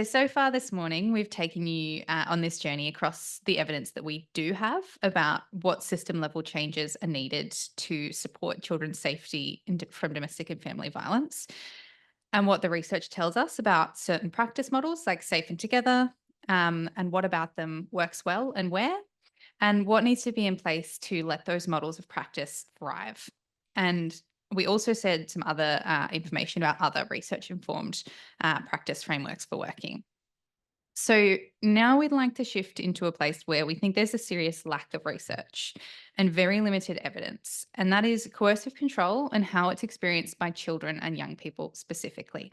So far this morning, we've taken you on this journey across the evidence that we do have about what system level changes are needed to support children's safety from domestic and family violence, and what the research tells us about certain practice models like Safe and Together, and what about them works well and where, and what needs to be in place to let those models of practice thrive. And we also said some other information about other research informed practice frameworks for working. So now we'd like to shift into a place where we think there's a serious lack of research and very limited evidence, and that is coercive control and how it's experienced by children and young people specifically.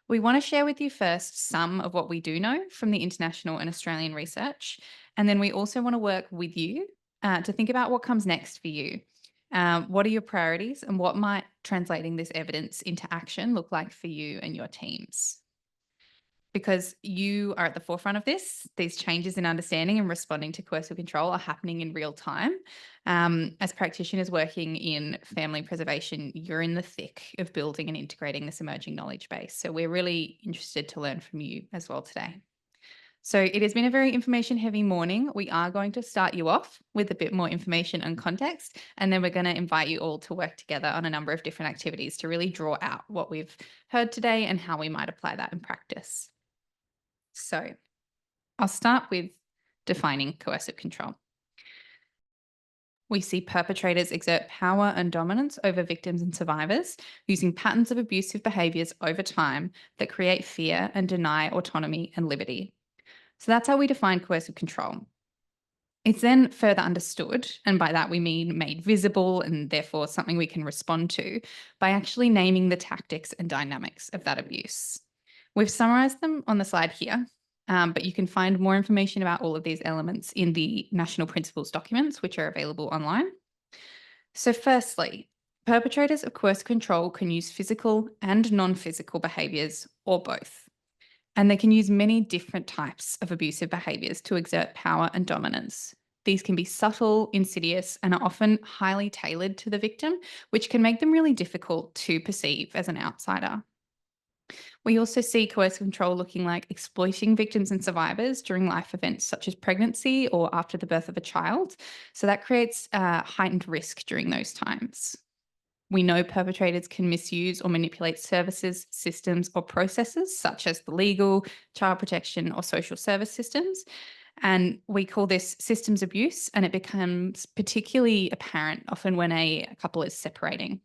We want to share with you first some of what we do know from the international and Australian research, and then we also want to work with you to think about what comes next for you. What are your priorities, and what might translating this evidence into action look like for you and your teams? Because you are at the forefront of this. These changes in understanding and responding to coercive control are happening in real time. As practitioners working in family preservation, you're in the thick of building and integrating this emerging knowledge base. So we're really interested to learn from you as well today. So it has been a very information heavy morning. We are going to start you off with a bit more information and context, and then we're going to invite you all to work together on a number of different activities to really draw out what we've heard today and how we might apply that in practice. So I'll start with defining coercive control. We see perpetrators exert power and dominance over victims and survivors using patterns of abusive behaviours over time that create fear and deny autonomy and liberty. So that's how we define coercive control. It's then further understood, and by that we mean made visible and therefore something we can respond to, by actually naming the tactics and dynamics of that abuse. We've summarised them on the slide here, but you can find more information about all of these elements in the National Principles documents, which are available online. So firstly, perpetrators of coercive control can use physical and non-physical behaviours or both. And they can use many different types of abusive behaviours to exert power and dominance. These can be subtle, insidious, and are often highly tailored to the victim, which can make them really difficult to perceive as an outsider. We also see coercive control looking like exploiting victims and survivors during life events such as pregnancy or after the birth of a child. So that creates heightened risk during those times. We know perpetrators can misuse or manipulate services, systems, or processes such as the legal, child protection, or social service systems. And we call this systems abuse, and it becomes particularly apparent often when a couple is separating.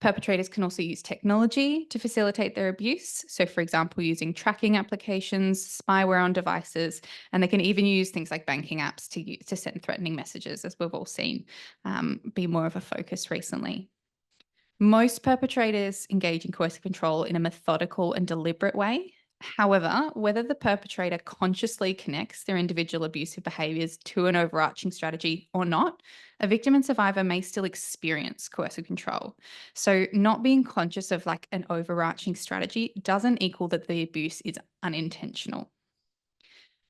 Perpetrators can also use technology to facilitate their abuse. So, for example, using tracking applications, spyware on devices, and they can even use things like banking apps to send threatening messages, as we've all seen be more of a focus recently. Most perpetrators engage in coercive control in a methodical and deliberate way. However, whether the perpetrator consciously connects their individual abusive behaviours to an overarching strategy or not, a victim and survivor may still experience coercive control. So, not being conscious of like an overarching strategy doesn't equal that the abuse is unintentional.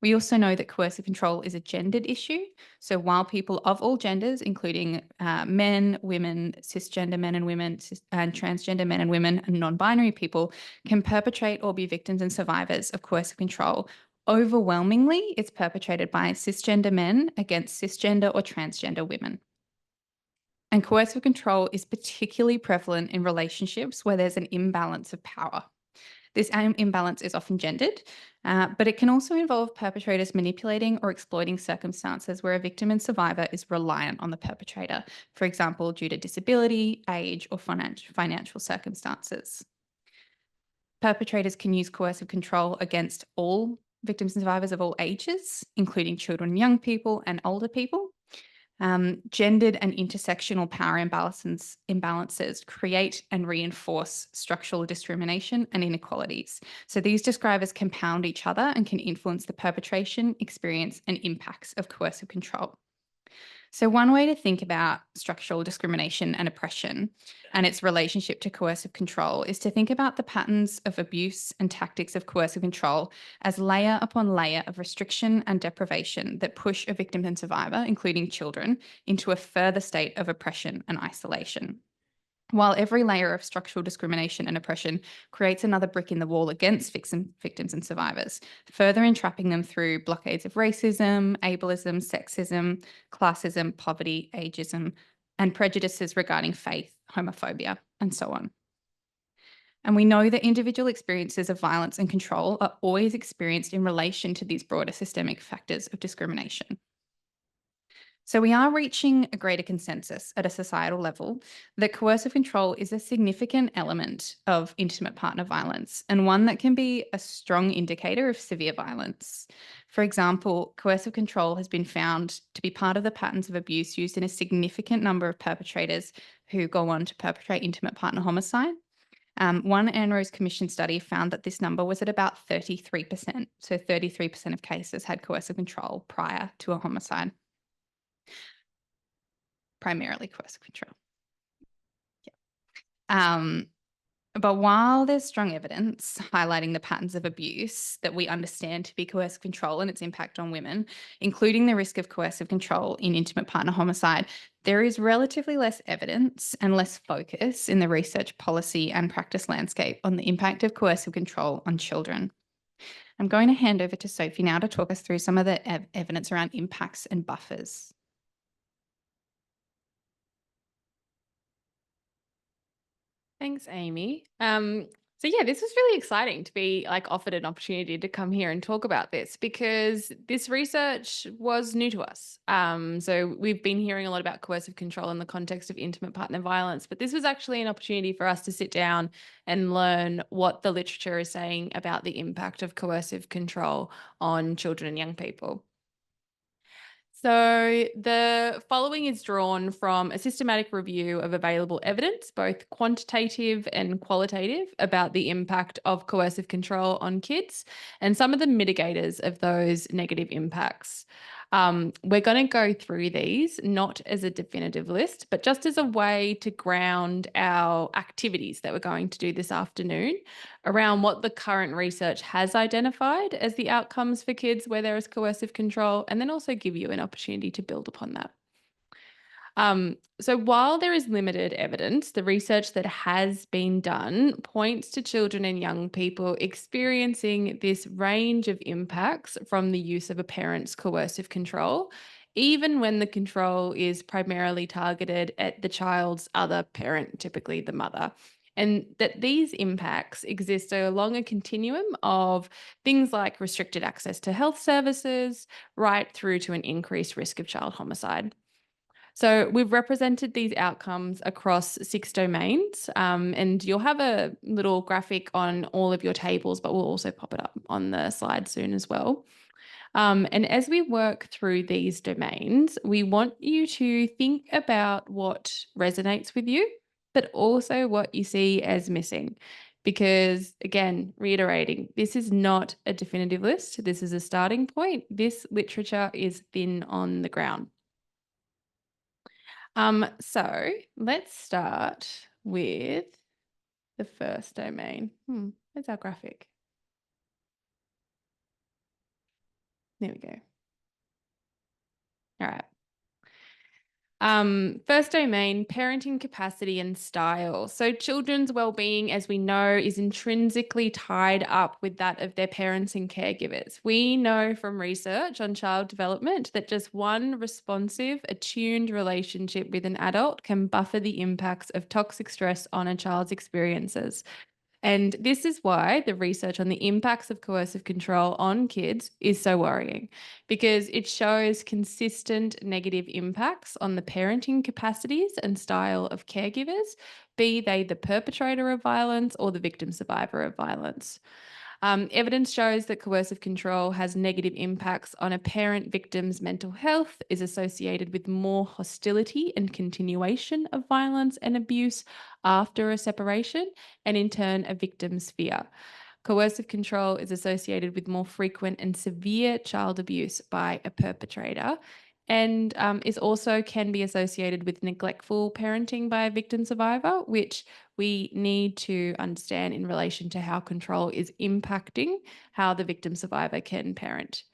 We also know that coercive control is a gendered issue. So while people of all genders, including men, women, cisgender men and women, and transgender men and women, and non-binary people, can perpetrate or be victims and survivors of coercive control, overwhelmingly it's perpetrated by cisgender men against cisgender or transgender women. And coercive control is particularly prevalent in relationships where there's an imbalance of power. This imbalance is often gendered, but it can also involve perpetrators manipulating or exploiting circumstances where a victim and survivor is reliant on the perpetrator, for example, due to disability, age, or financial circumstances. Perpetrators can use coercive control against all victims and survivors of all ages, including children, young people, and older people. Gendered and intersectional power imbalances create and reinforce structural discrimination and inequalities. So these describe as compound each other and can influence the perpetration, experience, and impacts of coercive control. So one way to think about structural discrimination and oppression and its relationship to coercive control is to think about the patterns of abuse and tactics of coercive control as layer upon layer of restriction and deprivation that push a victim and survivor, including children, into a further state of oppression and isolation. while every layer of structural discrimination and oppression creates another brick in the wall against victims and survivors, further entrapping them through blockades of racism, ableism, sexism, classism, poverty, ageism, and prejudices regarding faith, homophobia, and so on. And we know that individual experiences of violence and control are always experienced in relation to these broader systemic factors of discrimination. So we are reaching a greater consensus at a societal level that coercive control is a significant element of intimate partner violence and one that can be a strong indicator of severe violence. For example, coercive control has been found to be part of the patterns of abuse used in a significant number of perpetrators who go on to perpetrate intimate partner homicide. One ANROWS Commission study found that this number was at about 33%. So 33% of cases had coercive control prior to a homicide. Primarily coercive control. Yeah. But while there's strong evidence highlighting the patterns of abuse that we understand to be coercive control and its impact on women, including the risk of coercive control in intimate partner homicide, there is relatively less evidence and less focus in the research, policy, and practice landscape on the impact of coercive control on children. I'm going to hand over to Sophie now to talk us through some of the evidence around impacts and buffers. Thanks, Amy. So yeah, this was really exciting to be offered an opportunity to come here and talk about this because this research was new to us. So we've been hearing a lot about coercive control in the context of intimate partner violence, but this was actually an opportunity for us to sit down and learn what the literature is saying about the impact of coercive control on children and young people. So the following is drawn from a systematic review of available evidence, both quantitative and qualitative, about the impact of coercive control on kids and some of the mitigators of those negative impacts. We're going to go through these not as a definitive list, but just as a way to ground our activities that we're going to do this afternoon around what the current research has identified as the outcomes for kids where there is coercive control, and then also give you an opportunity to build upon that. So while there is limited evidence, the research that has been done points to children and young people experiencing this range of impacts from the use of a parent's coercive control, even when the control is primarily targeted at the child's other parent, typically the mother. And that these impacts exist along a continuum of things like restricted access to health services, right through to an increased risk of child homicide. So we've represented these outcomes across 6 domains, and you'll have a little graphic on all of your tables, but we'll also pop it up on the slide soon as well. And as we work through these domains, we want you to think about what resonates with you, but also what you see as missing. Because again, reiterating, this is not a definitive list. This is a starting point. This literature is thin on the ground. So let's start with the first domain. Where's our graphic? There we go. All right. First domain, parenting capacity and style. So children's well-being, as we know, is intrinsically tied up with that of their parents and caregivers. We know from research on child development that just one responsive, attuned relationship with an adult can buffer the impacts of toxic stress on a child's experiences. And this is why the research on the impacts of coercive control on kids is so worrying, because it shows consistent negative impacts on the parenting capacities and style of caregivers, be they the perpetrator of violence or the victim survivor of violence. Evidence shows that coercive control has negative impacts on a parent victim's mental health, is associated with more hostility and continuation of violence and abuse after a separation, and in turn, a victim's fear. Coercive control is associated with more frequent and severe child abuse by a perpetrator, and is also can be associated with neglectful parenting by a victim survivor, which we need to understand in relation to how control is impacting how the victim survivor can parent.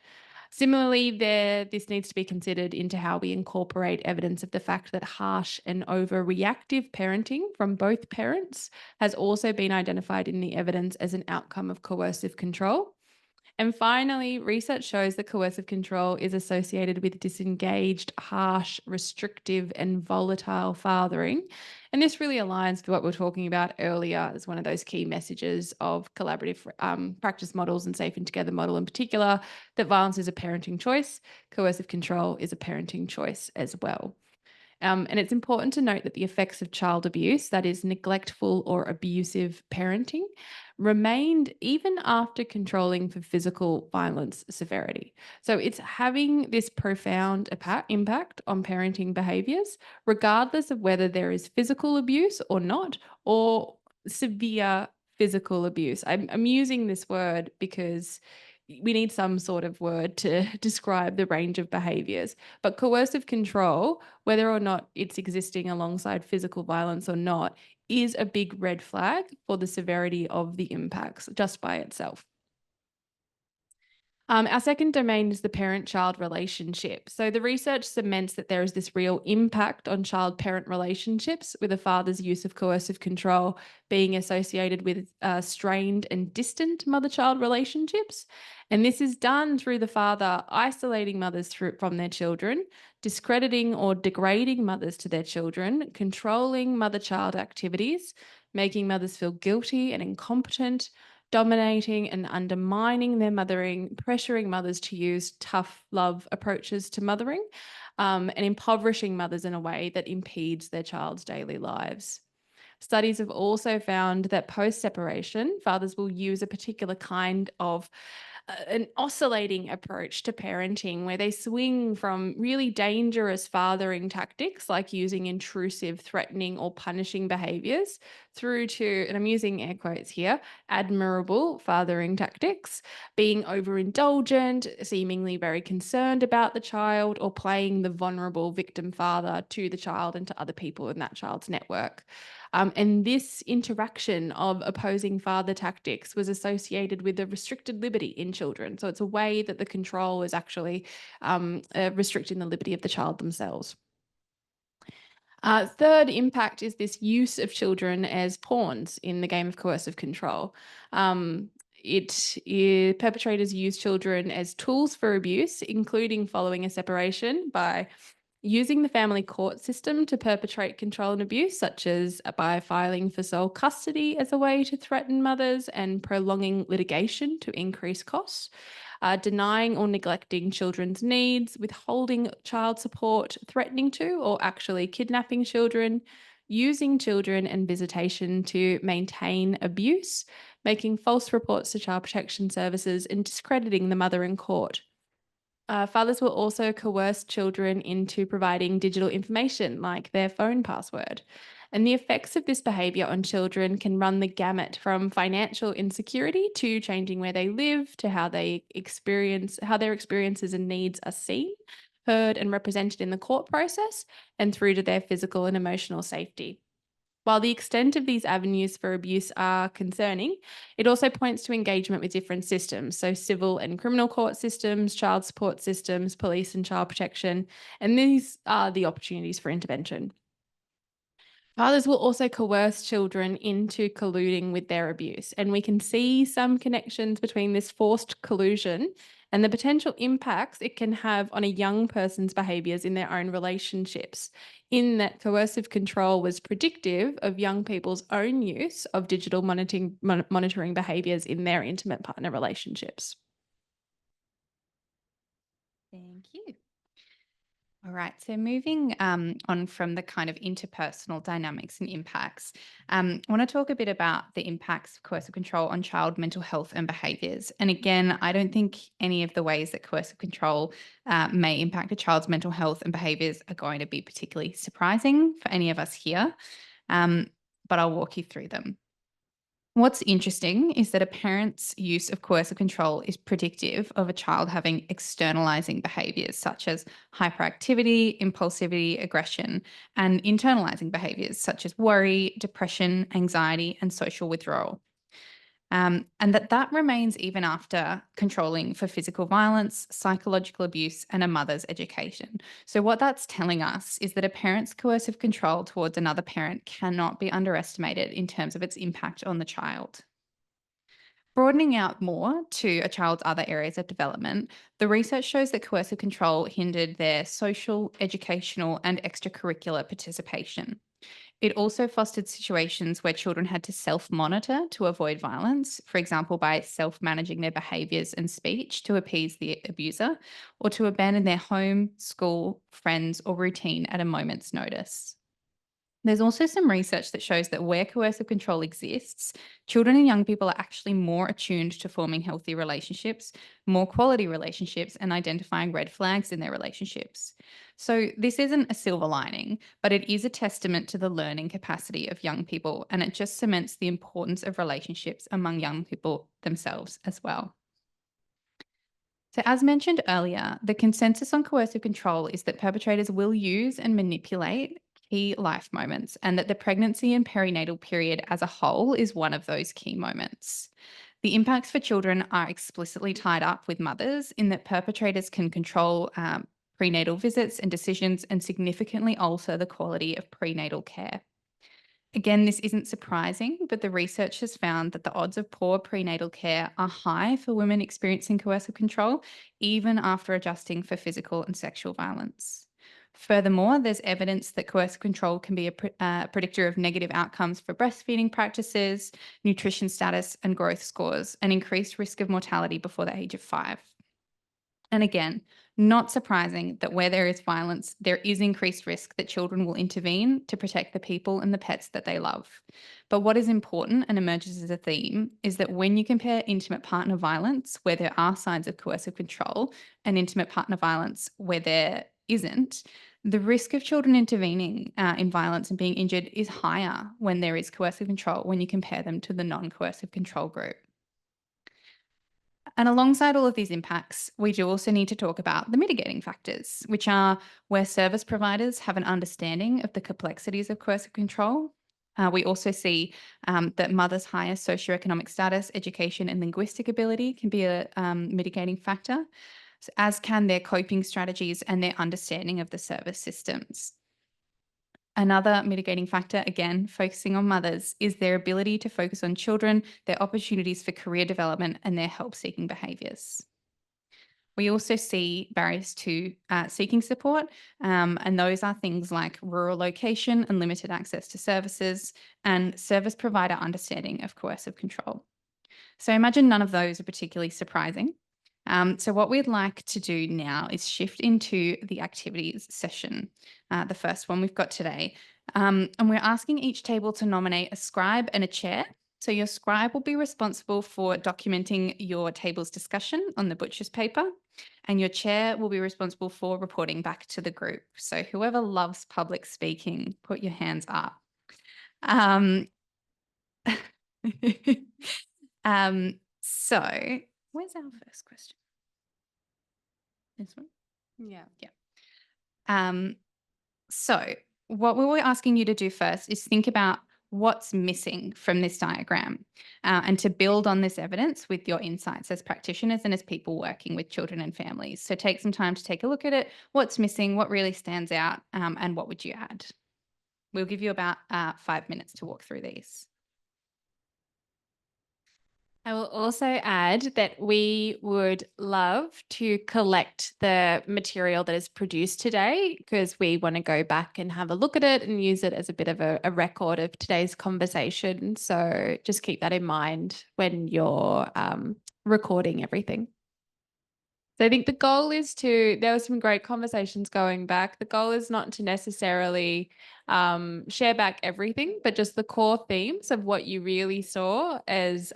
Similarly, this needs to be considered into how we incorporate evidence of the fact that harsh and overreactive parenting from both parents has also been identified in the evidence as an outcome of coercive control. And finally, research shows that coercive control is associated with disengaged, harsh, restrictive, and volatile fathering. And this really aligns with what we were talking about earlier as one of those key messages of collaborative practice models and safe and together model in particular, that violence is a parenting choice, coercive control is a parenting choice as well. And it's important to note that the effects of child abuse, that is, neglectful or abusive parenting, remained even after controlling for physical violence severity. So it's having this profound impact on parenting behaviors, regardless of whether there is physical abuse or not, or severe physical abuse. I'm using this word because we need some sort of word to describe the range of behaviors. But coercive control, whether or not it's existing alongside physical violence or not, is a big red flag for the severity of the impacts just by itself. Our second domain is the parent child relationship. So, the research cements that there is this real impact on child parent relationships, with a father's use of coercive control being associated with strained and distant mother child relationships. And this is done through the father isolating mothers from their children, discrediting or degrading mothers to their children, controlling mother child activities, making mothers feel guilty and incompetent, dominating and undermining their mothering, pressuring mothers to use tough love approaches to mothering, and impoverishing mothers in a way that impedes their child's daily lives. Studies have also found that post separation, fathers will use a particular kind of an oscillating approach to parenting where they swing from really dangerous fathering tactics like using intrusive, threatening, or punishing behaviors through to, and I'm using air quotes here, admirable fathering tactics, being overindulgent, seemingly very concerned about the child, or playing the vulnerable victim father to the child and to other people in that child's network. And this interaction of opposing father tactics was associated with a restricted liberty in children. So it's a way that the control is actually restricting the liberty of the child themselves. Third impact is this use of children as pawns in the game of coercive control. Perpetrators use children as tools for abuse, including following a separation, by using the family court system to perpetrate control and abuse, such as by filing for sole custody as a way to threaten mothers and prolonging litigation to increase costs, denying or neglecting children's needs, withholding child support, threatening to or actually kidnapping children, using children and visitation to maintain abuse, making false reports to child protection services, and discrediting the mother in court. Fathers will also coerce children into providing digital information like their phone password. And the effects of this behavior on children can run the gamut from financial insecurity to changing where they live to how how their experiences and needs are seen, heard, and represented in the court process, and through to their physical and emotional safety. While the extent of these avenues for abuse are concerning, it also points to engagement with different systems, so civil and criminal court systems, child support systems, police and child protection, and these are the opportunities for intervention. Fathers will also coerce children into colluding with their abuse. And we can see some connections between this forced collusion and the potential impacts it can have on a young person's behaviors in their own relationships. In that coercive control was predictive of young people's own use of digital monitoring behaviors in their intimate partner relationships. Thank you. All right, so moving on from the kind of interpersonal dynamics and impacts, I want to talk a bit about the impacts of coercive control on child mental health and behaviours. And again, I don't think any of the ways that coercive control may impact a child's mental health and behaviours are going to be particularly surprising for any of us here, um, but I'll walk you through them. What's interesting is that a parent's use of coercive control is predictive of a child having externalizing behaviors such as hyperactivity, impulsivity, aggression, and internalizing behaviors such as worry, depression, anxiety, and social withdrawal. and that remains even after controlling for physical violence, psychological abuse, and a mother's education. So, what that's telling us is that a parent's coercive control towards another parent cannot be underestimated in terms of its impact on the child. Broadening out more to a child's other areas of development, the research shows that coercive control hindered their social, educational, and extracurricular participation. It also fostered situations where children had to self monitor to avoid violence, for example, by self managing their behaviors and speech to appease the abuser, or to abandon their home, school, friends, or routine at a moment's notice. There's also some research that shows that where coercive control exists, children and young people are actually more attuned to forming healthy relationships, more quality relationships, and identifying red flags in their relationships. So, this isn't a silver lining, but it is a testament to the learning capacity of young people, and it just cements the importance of relationships among young people themselves as well. So, as mentioned earlier, the consensus on coercive control is that perpetrators will use and manipulate key life moments, and that the pregnancy and perinatal period as a whole is one of those key moments. The impacts for children are explicitly tied up with mothers in that perpetrators can control prenatal visits and decisions and significantly alter the quality of prenatal care. Again, this isn't surprising, but the research has found that the odds of poor prenatal care are high for women experiencing coercive control, even after adjusting for physical and sexual violence. Furthermore, there's evidence that coercive control can be a predictor of negative outcomes for breastfeeding practices, nutrition status, and growth scores, and increased risk of mortality before the age of 5. And again, not surprising that where there is violence, there is increased risk that children will intervene to protect the people and the pets that they love. But what is important and emerges as a theme is that when you compare intimate partner violence, where there are signs of coercive control, and intimate partner violence, where there isn't, the risk of children intervening in violence and being injured is higher when there is coercive control when you compare them to the non coercive control group. And alongside all of these impacts, we do also need to talk about the mitigating factors, which are where service providers have an understanding of the complexities of coercive control. We also see that mothers' higher socioeconomic status, education, and linguistic ability can be a mitigating factor, as can their coping strategies and their understanding of the service systems. Another mitigating factor, again, focusing on mothers, is their ability to focus on children, their opportunities for career development, and their help seeking behaviours. We also see barriers to seeking support, and those are things like rural location and limited access to services, and service provider understanding of coercive control. So I imagine none of those are particularly surprising. So what we'd like to do now is shift into the activities session, the first one we've got today. And we're asking each table to nominate a scribe and a chair. So your scribe will be responsible for documenting your table's discussion on the butcher's paper, and your chair will be responsible for reporting back to the group. So whoever loves public speaking, put your hands up. Um, so where's our first question? This one? Yeah. Yeah. Um, so what we were asking you to do first is think about what's missing from this diagram, and to build on this evidence with your insights as practitioners and as people working with children and families. So take some time to take a look at it. What's missing? What really stands out? And what would you add? We'll give you about 5 minutes to walk through these. I will also add that we would love to collect the material that is produced today, because we want to go back and have a look at it and use it as a bit of a record of today's conversation. So just keep that in mind when you're recording everything. So I think the goal is there were some great conversations going back. The goal is not to necessarily share back everything, but just the core themes of what you really saw as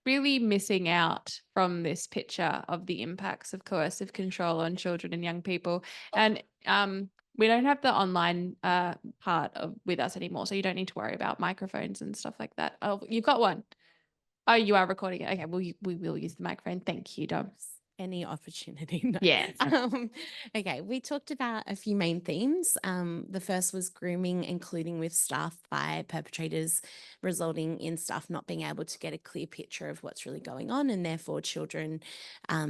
really missing out from this picture of the impacts of coercive control on children and young people. And we don't have the online part with us anymore, so you don't need to worry about microphones and stuff like that. Oh, you've got one. Oh, you are recording it. Okay, we will use the microphone. Thank you, Dom. Any opportunity. No. Yeah. Okay, we talked about a few main themes. The first was grooming, including with staff by perpetrators, resulting in staff not being able to get a clear picture of what's really going on, and therefore children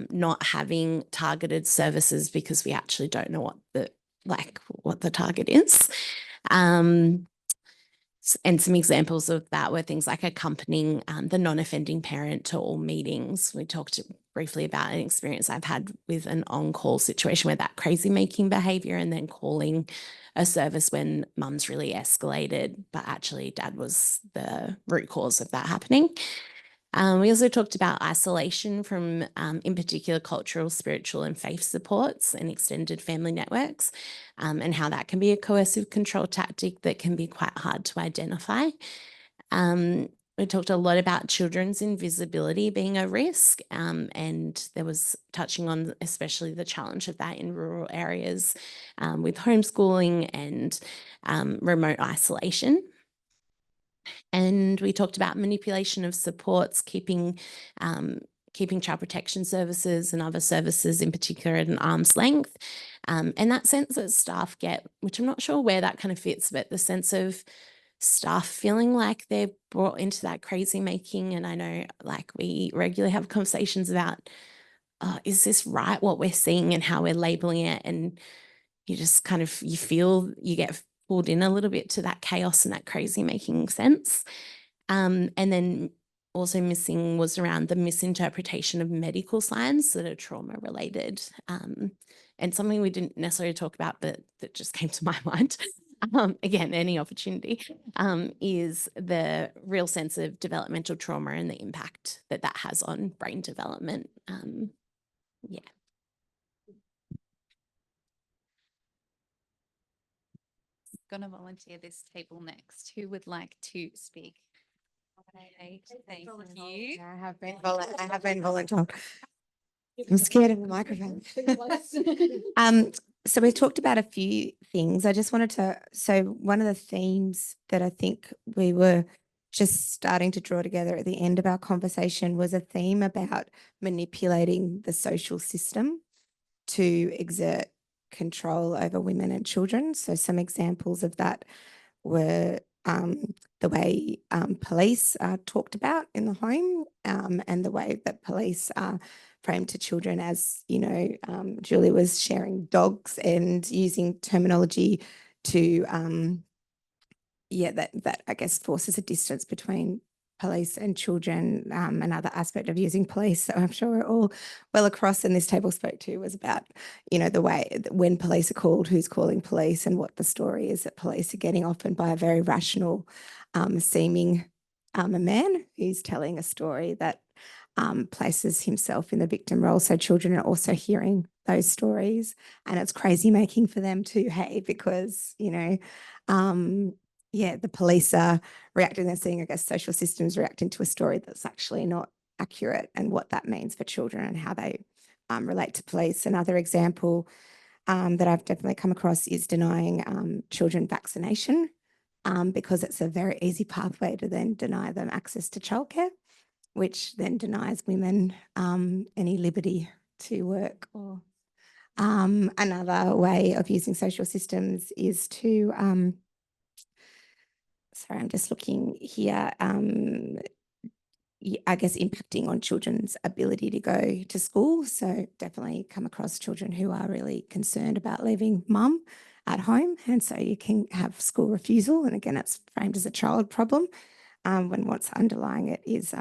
not having targeted services because we actually don't know what the target is. And some examples of that were things like accompanying the non-offending parent to all meetings. We talked briefly about an experience I've had with an on-call situation where that crazy making behaviour, and then calling a service when mum's really escalated, but actually dad was the root cause of that happening. We also talked about isolation from, in particular, cultural, spiritual and faith supports and extended family networks, and how that can be a coercive control tactic that can be quite hard to identify. We talked a lot about children's invisibility being a risk, and there was touching on especially the challenge of that in rural areas with homeschooling and remote isolation. And we talked about manipulation of supports, keeping child protection services and other services in particular at an arm's length. And that sense that staff get, which I'm not sure where that kind of fits, but the sense of staff feeling like they're brought into that crazy making. And I know like we regularly have conversations about, is this right what we're seeing and how we're labeling it? And you just kind of, you feel you get pulled in a little bit to that chaos and that crazy making sense. And then also missing was around the misinterpretation of medical signs that are trauma related. And something we didn't necessarily talk about, but that just came to my mind, again, any opportunity, is the real sense of developmental trauma and the impact that that has on brain development. Yeah. Going to volunteer this table next. Who would like to speak? Okay, thank you. I have been volunteered. I'm scared of the microphone. So we talked about a few things. I just wanted to, so one of the themes that I think we were just starting to draw together at the end of our conversation was a theme about manipulating the social system to exert control over women and children. So some examples of that were the way police are talked about in the home, and the way that police are framed to children as, you know, Julie was sharing dogs and using terminology to, that I guess forces a distance between police and children. Another aspect of using police, so I'm sure we're all well across, and this table spoke to, was about, you know, the way that when police are called, who's calling police, and what the story is that police are getting often by a very rational seeming a man who's telling a story that places himself in the victim role. So children are also hearing those stories, and it's crazy making for them too, hey, because, you know, the police are reacting, they're seeing, I guess, social systems reacting to a story that's actually not accurate, and what that means for children and how they relate to police. Another example that I've definitely come across is denying children vaccination, because it's a very easy pathway to then deny them access to childcare, which then denies women any liberty to work. Or another way of using social systems is to, sorry, I'm just looking here, I guess impacting on children's ability to go to school. So definitely come across children who are really concerned about leaving mum at home, and so you can have school refusal. And again, it's framed as a child problem, when what's underlying it is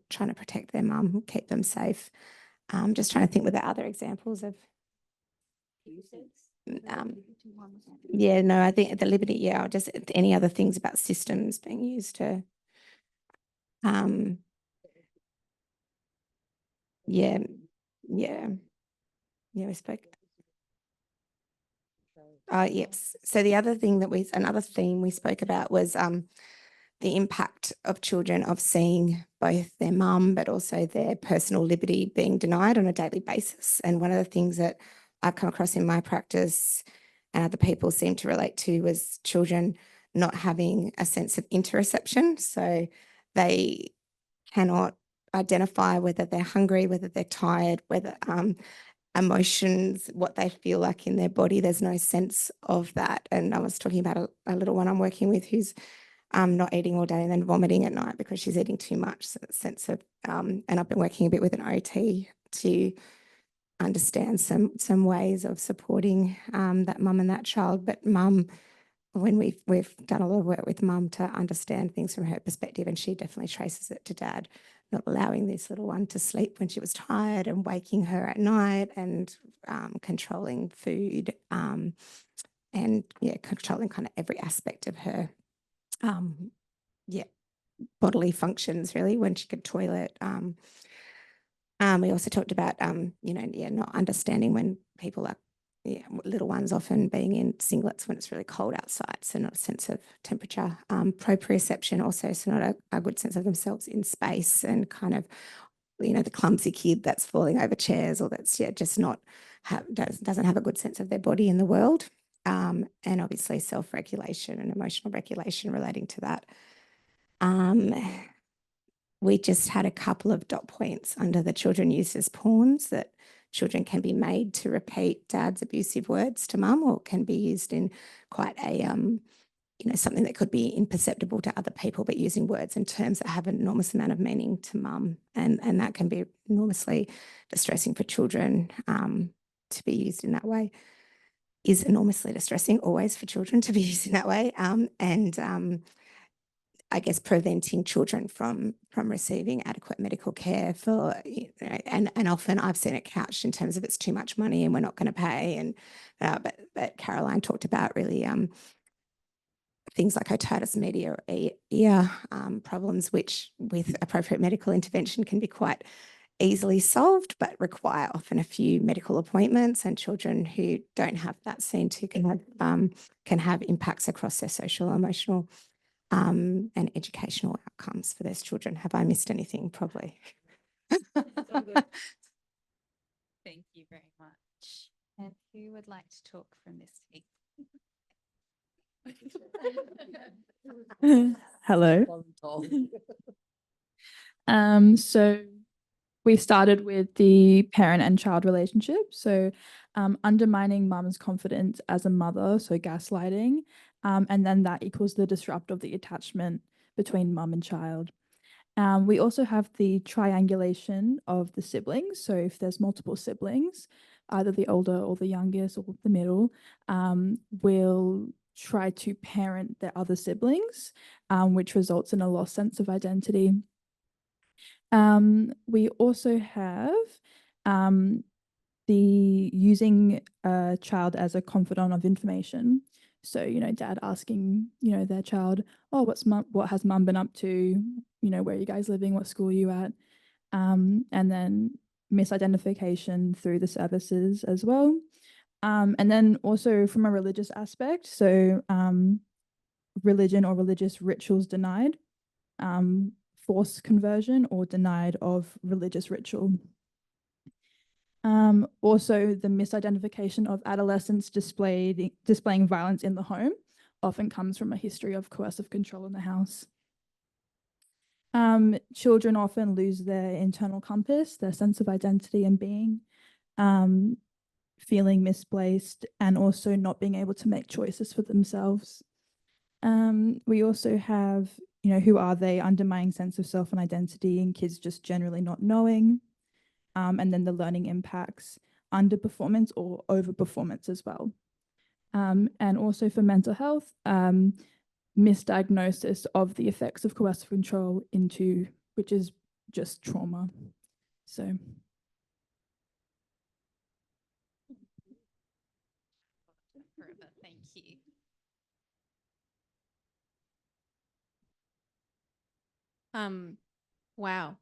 trying to protect their mum, keep them safe. Just trying to think, were there other examples of? Yeah, no, I think the liberty, just any other things about systems being used to, we spoke. Yes. So the other thing that another theme we spoke about was the impact of children of seeing both their mum but also their personal liberty being denied on a daily basis. And one of the things that I've come across in my practice and other people seem to relate to was children not having a sense of interoception. So they cannot identify whether they're hungry, whether they're tired, whether emotions, what they feel like in their body. There's no sense of that. And I was talking about a little one I'm working with who's not eating all day and then vomiting at night because she's eating too much. So that sense of, and I've been working a bit with an OT to understand some ways of supporting that mum and that child. But mum, when we've done a lot of work with mum to understand things from her perspective, and she definitely traces it to dad, not allowing this little one to sleep when she was tired and waking her at night, and controlling food, and controlling kind of every aspect of her bodily functions, really, when she could toilet. We also talked about not understanding when people are little ones often being in singlets when it's really cold outside, so not a sense of temperature. Proprioception also, so not a good sense of themselves in space, and kind of the clumsy kid that's falling over chairs, or that's just not doesn't have a good sense of their body in the world. And obviously self-regulation and emotional regulation relating to that. We just had a couple of dot points under the children used as pawns, that children can be made to repeat dad's abusive words to mum, or can be used in quite a, something that could be imperceptible to other people, but using words and terms that have an enormous amount of meaning to mum. And that can be enormously distressing for children to be used in that way. Is enormously distressing always for children to be used in that way. I guess preventing children from receiving adequate medical care for, and often I've seen it couched in terms of it's too much money and we're not going to pay. And but Caroline talked about really things like otitis media or ear problems, which with appropriate medical intervention can be quite easily solved, but require often a few medical appointments, and children who don't have that seen to can have impacts across their social, emotional and educational outcomes for those children. Have I missed anything? Probably. Thank you very much. And who would like to talk from this team? Hello. So we started with the parent and child relationship. So undermining mum's confidence as a mother, so gaslighting, and then that equals the disrupt of the attachment between mum and child. We also have the triangulation of the siblings. So if there's multiple siblings, either the older or the youngest or the middle, will try to parent their other siblings, which results in a lost sense of identity. We also have the using a child as a confidant of information. So, dad asking, their child, oh, what has mum been up to? Where are you guys living? What school are you at? And then misidentification through the services as well. And then also from a religious aspect, so religion or religious rituals denied, forced conversion or denied of religious ritual. Also, the misidentification of adolescents displaying violence in the home often comes from a history of coercive control in the house. Children often lose their internal compass, their sense of identity and being, feeling misplaced, and also not being able to make choices for themselves. We also have, who are they? Undermining sense of self and identity, and kids just generally not knowing. And then the learning impacts, underperformance or overperformance as well. And also for mental health, misdiagnosis of the effects of coercive control which is just trauma. So. Thank you. Wow.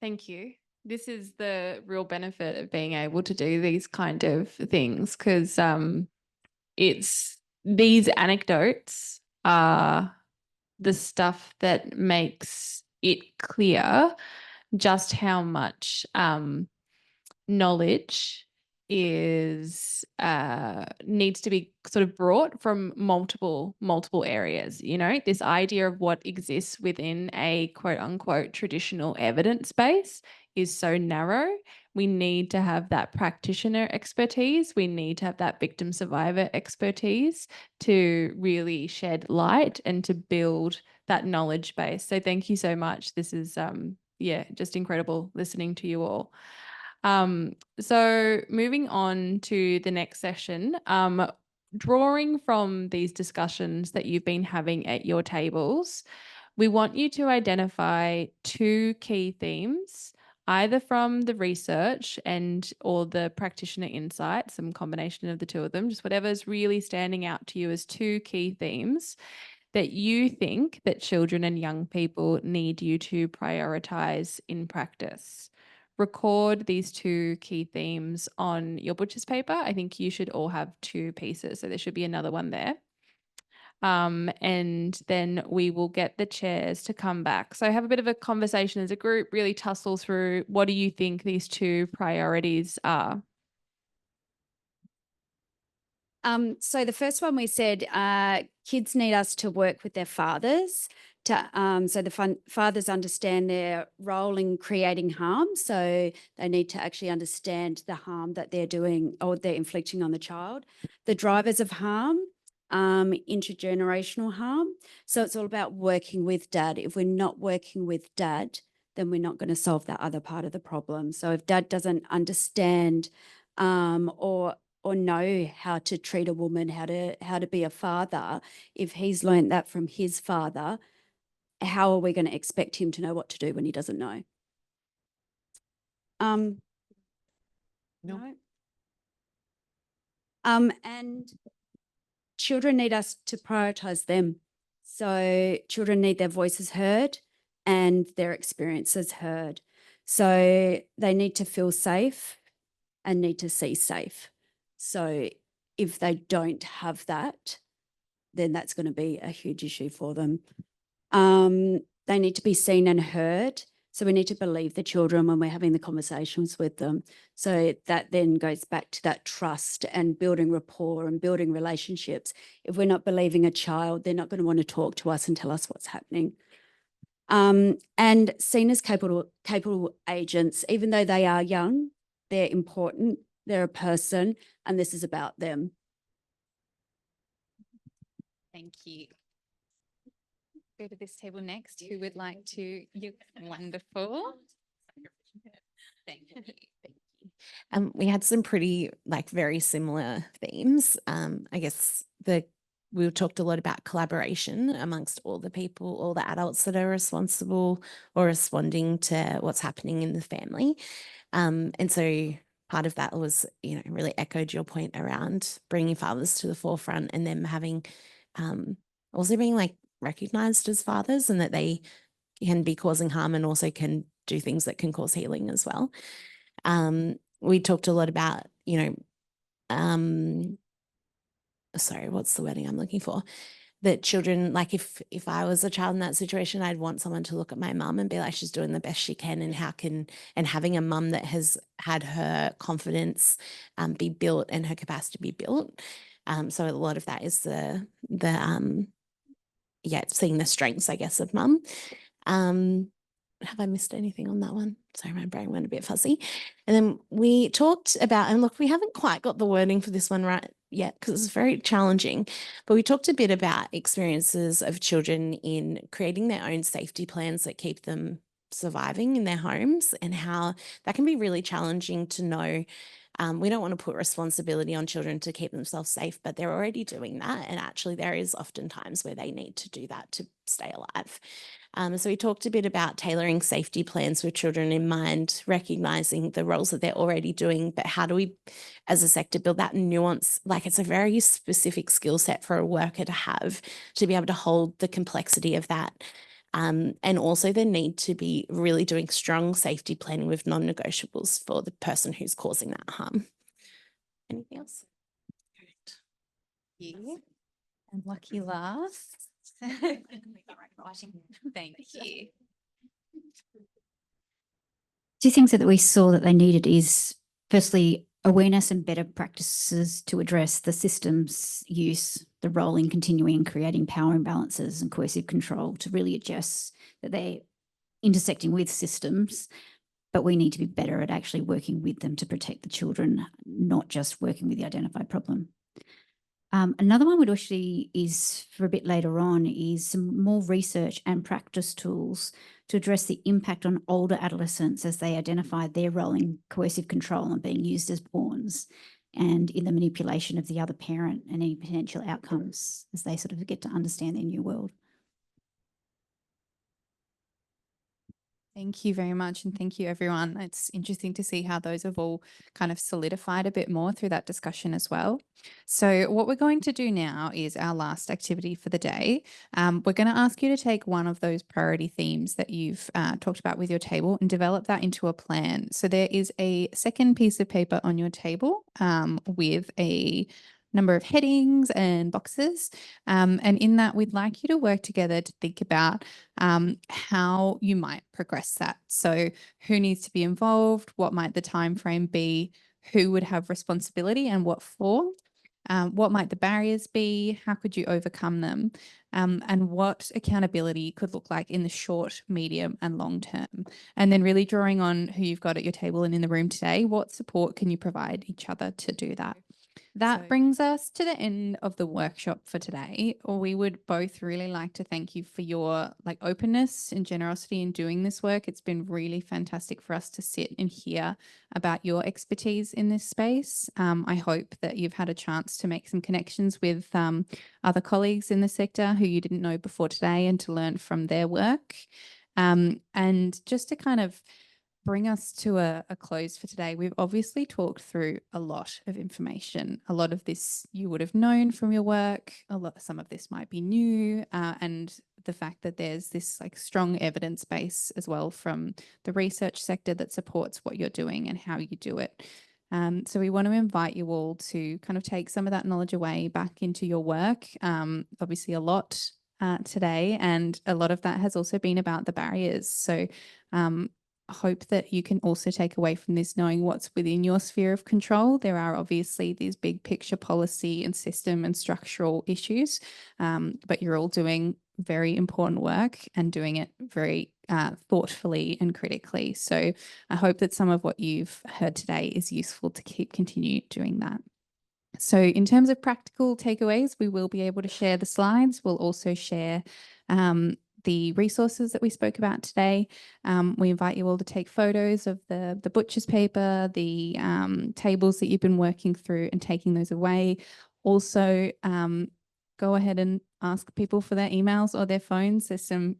Thank you. This is the real benefit of being able to do these kind of things, because it's these anecdotes are the stuff that makes it clear just how much knowledge is needs to be sort of brought from multiple areas. You know, this idea of what exists within a quote unquote traditional evidence base is so narrow. We need to have that practitioner expertise. We need to have that victim survivor expertise to really shed light and to build that knowledge base. So thank you so much. This is just incredible listening to you all. So moving on to the next session, drawing from these discussions that you've been having at your tables, we want you to identify 2 key themes, either from the research and or the practitioner insight, some combination of the 2 of them, just whatever's really standing out to you as 2 key themes that you think that children and young people need you to prioritize in practice. Record these 2 key themes on your butcher's paper. I think you should all have 2 pieces, so there should be another one there. And then we will get the chairs to come back. So have a bit of a conversation as a group, really tussle through what do you think these 2 priorities are? So the first one we said, kids need us to work with their fathers to, so the fathers understand their role in creating harm. So they need to actually understand the harm that they're doing or they're inflicting on the child. The drivers of harm, intergenerational harm. So it's all about working with dad. If we're not working with dad, then we're not going to solve that other part of the problem. So if dad doesn't understand or know how to treat a woman, how to be a father, if he's learned that from his father, how are we going to expect him to know what to do when he doesn't know? No. And children need us to prioritize them. So children need their voices heard and their experiences heard. So they need to feel safe and need to see safe. So if they don't have that, then that's going to be a huge issue for them. They need to be seen and heard. So we need to believe the children when we're having the conversations with them. So that then goes back to that trust and building rapport and building relationships. If we're not believing a child, they're not going to want to talk to us and tell us what's happening. And seen as capable agents, even though they are young, they're important, they're a person, and this is about them. Thank you. Go to this table next. Who would like to? You're wonderful. Thank you. Thank you. We had some pretty very similar themes. I guess we talked a lot about collaboration amongst all the people, all the adults that are responsible or responding to what's happening in the family. And so part of that was, really echoed your point around bringing fathers to the forefront and them having also being recognized as fathers and that they can be causing harm and also can do things that can cause healing as well. We talked a lot about, sorry, what's the wording I'm looking for? That children, if I was a child in that situation, I'd want someone to look at my mum and be like, she's doing the best she can, and having a mum that has had her confidence be built and her capacity be built. So a lot of that is seeing the strengths, I guess, of mum. Have I missed anything on that one? Sorry, my brain went a bit fuzzy. And then we talked about, and look, we haven't quite got the wording for this one right yet because it's very challenging, but we talked a bit about experiences of children in creating their own safety plans that keep them surviving in their homes and how that can be really challenging to know. We don't want to put responsibility on children to keep themselves safe, but they're already doing that. And actually there is often times where they need to do that to stay alive. So we talked a bit about tailoring safety plans with children in mind, recognizing the roles that they're already doing, but how do we, as a sector, build that nuance? It's a very specific skill set for a worker to have to be able to hold the complexity of that. And also the need to be really doing strong safety planning with non-negotiables for the person who's causing that harm. Anything else? Great. You and lucky last. Thank you. 2 things that we saw that they needed is, firstly, awareness and better practices to address the systems use, the role in continuing and creating power imbalances and coercive control to really address that they're intersecting with systems, but we need to be better at actually working with them to protect the children, not just working with the identified problem. Another one, which actually is for a bit later on, is some more research and practice tools to address the impact on older adolescents as they identify their role in coercive control and being used as pawns and in the manipulation of the other parent and any potential outcomes as they sort of get to understand their new world. Thank you very much. And thank you, everyone. It's interesting to see how those have all kind of solidified a bit more through that discussion as well. So what we're going to do now is our last activity for the day. We're going to ask you to take one of those priority themes that you've talked about with your table and develop that into a plan. So there is a second piece of paper on your table with a number of headings and boxes. And in that, we'd like you to work together to think about how you might progress that. So who needs to be involved? What might the time frame be? Who would have responsibility and what for? What might the barriers be? How could you overcome them? And what accountability could look like in the short, medium, and long term? And then really drawing on who you've got at your table and in the room today, what support can you provide each other to do that? That brings us to the end of the workshop for today. We would both really like to thank you for your openness and generosity in doing this work. It's been really fantastic for us to sit and hear about your expertise in this space. I hope that you've had a chance to make some connections with other colleagues in the sector who you didn't know before today and to learn from their work. And just to kind of bring us to a close for today, we've obviously talked through a lot of information. A lot of this you would have known from your work. Some of this might be new, and the fact that there's this strong evidence base as well from the research sector that supports what you're doing and how you do it. So we want to invite you all to kind of take some of that knowledge away back into your work. Obviously a lot today, and a lot of that has also been about the barriers. So hope that you can also take away from this knowing what's within your sphere of control. There are obviously these big picture policy and system and structural issues, but you're all doing very important work and doing it very thoughtfully and critically. So I hope that some of what you've heard today is useful to continue doing that. So in terms of practical takeaways, we will be able to share the slides. We'll also share the resources that we spoke about today. We invite you all to take photos of the butcher's paper, the tables that you've been working through and taking those away. Also, go ahead and ask people for their emails or their phones. There's some,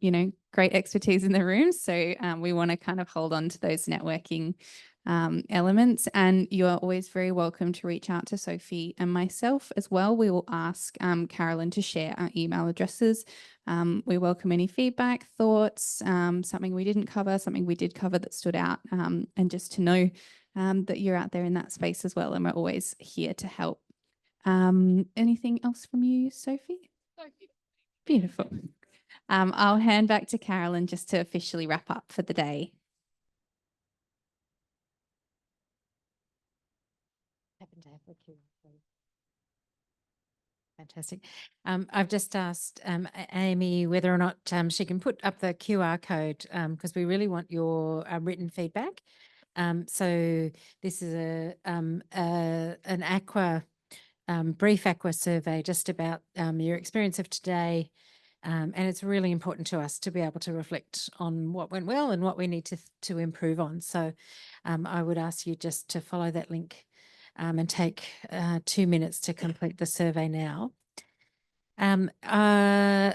great expertise in the room. So we want to kind of hold on to those networking elements, and you are always very welcome to reach out to Sophie and myself as well. We will ask Carolyn to share our email addresses. We welcome any feedback, thoughts, something we didn't cover, something we did cover that stood out, and just to know that you're out there in that space as well, and we're always here to help. Anything else from you, Sophie? Beautiful. I'll hand back to Carolyn just to officially wrap up for the day. Fantastic. I've just asked Amy whether or not she can put up the QR code because we really want your written feedback. So this is an ACWA, brief ACWA survey just about your experience of today. And it's really important to us to be able to reflect on what went well and what we need to improve on. So I would ask you just to follow that link and take 2 minutes to complete the survey now. I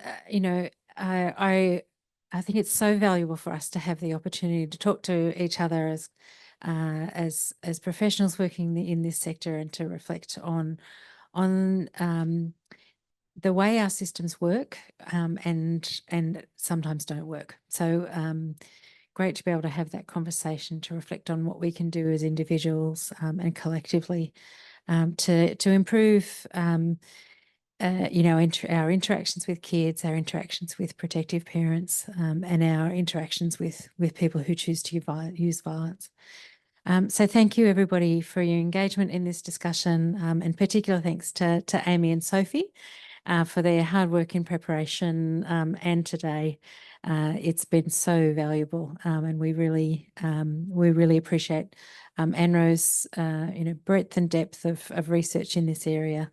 think it's so valuable for us to have the opportunity to talk to each other as professionals working in this sector and to reflect on the way our systems work and sometimes don't work. So great to be able to have that conversation to reflect on what we can do as individuals and collectively to improve our interactions with kids, our interactions with protective parents, and our interactions with people who choose to use violence. So thank you everybody for your engagement in this discussion, and particular thanks to Amy and Sophie for their hard work in preparation and today. It's been so valuable, and we really appreciate ANROWS breadth and depth of research in this area.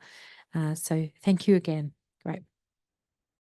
So thank you again.